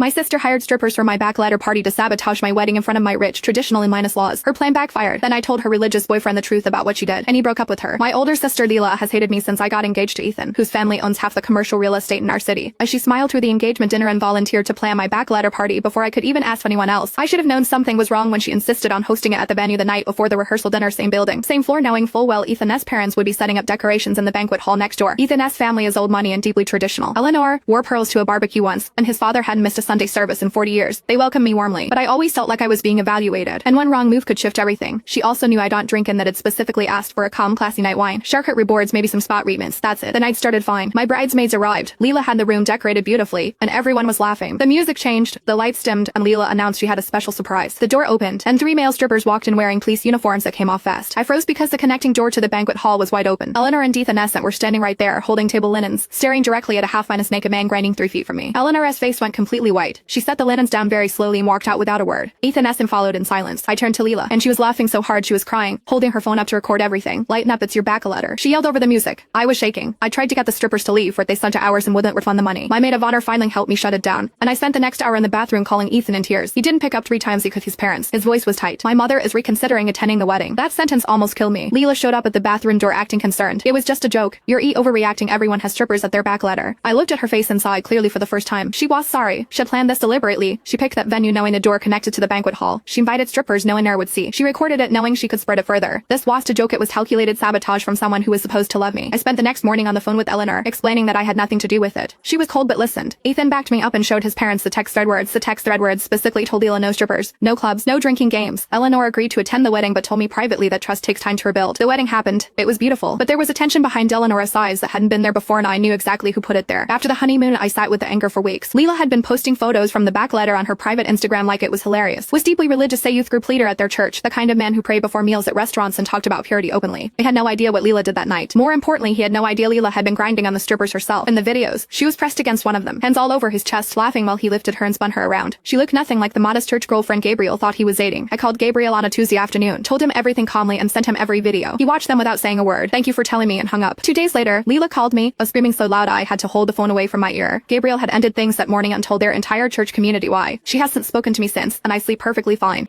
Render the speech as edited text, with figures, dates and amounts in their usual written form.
My sister hired strippers for my bachelorette party to sabotage my wedding in front of my rich, traditional and minus laws. Her plan backfired. Then I told her religious boyfriend the truth about what she did, and he broke up with her. My older sister Leela has hated me since I got engaged to Ethan, whose family owns half the commercial real estate in our city. As she smiled through the engagement dinner and volunteered to plan my bachelorette party before I could even ask anyone else. I should have known something was wrong when she insisted on hosting it at the venue the night before the rehearsal dinner, same building, same floor, knowing full well Ethan's parents would be setting up decorations in the banquet hall next door. Ethan's family is old money and deeply traditional. Eleanor wore pearls to a barbecue once, and his father hadn't missed a Sunday service in 40 years. They welcomed me warmly, but I always felt like I was being evaluated, and one wrong move could shift everything. She also knew I don't drink and that had specifically asked for a calm, classy night wine. Charcuterie rewards, maybe some spot treatments, that's it. The night started fine. My bridesmaids arrived. Leela had the room decorated beautifully, and everyone was laughing. The music changed, the lights dimmed, and Leela announced she had a special surprise. The door opened, and 3 male strippers walked in wearing police uniforms that came off fast. I froze because the connecting door to the banquet hall was wide open. Eleanor and Ethan were standing right there, holding table linens, staring directly at a half-minus naked man grinding 3 feet from me. Eleanor's face went completely white. She set the linens down very slowly and walked out without a word. Ethan followed in silence. I turned to Leela, and she was laughing so hard she was crying, holding her phone up to record everything. Lighten up, it's your bachelorette. She yelled over the music. I was shaking. I tried to get the strippers to leave, but they spent hours and wouldn't refund the money. My maid of honor finally helped me shut it down, and I spent the next hour in the bathroom calling Ethan in tears. He didn't pick up 3 times because his parents. His voice was tight. My mother is reconsidering attending the wedding. That sentence almost killed me. Leela showed up at the bathroom door acting concerned. It was just a joke. You're overreacting. Everyone has strippers at their bachelorette. I looked at her face and saw it clearly for the first time. She was sorry. She had planned this deliberately. She picked that venue knowing the door connected to the banquet hall. She invited strippers no one there would see. She recorded it knowing she could spread it further. This was a joke. It was calculated sabotage from someone who was supposed to love me. I spent the next morning on the phone with Eleanor, explaining that I had nothing to do with it. She was cold but listened. Ethan backed me up and showed his parents the text thread words. The text thread words specifically told Leela no strippers, no clubs, no drinking games. Eleanor agreed to attend the wedding but told me privately that trust takes time to rebuild. The wedding happened. It was beautiful, but there was a tension behind Eleanor's eyes that hadn't been there before, and I knew exactly who put it there. After the honeymoon, I sat with the anger for weeks. Leela had been posting photos from the bachelorette on her private Instagram like it was hilarious. Was deeply religious, a youth group leader at their church, the kind of man who prayed before meals at restaurants and talked about purity openly. I had no idea what Leela did that night. More importantly, he had no idea Leela had been grinding on the strippers herself. In the videos, she was pressed against one of them, hands all over his chest, laughing while he lifted her and spun her around. She looked nothing like the modest church girlfriend Gabriel thought he was dating. I called Gabriel on a Tuesday afternoon, told him everything calmly, and sent him every video. He watched them without saying a word. Thank you for telling me, and hung up. 2 days later, Leela called me, screaming so loud I had to hold the phone away from my ear. Gabriel had ended things that morning and told their entire church community why. She hasn't spoken to me since, and I sleep perfectly fine.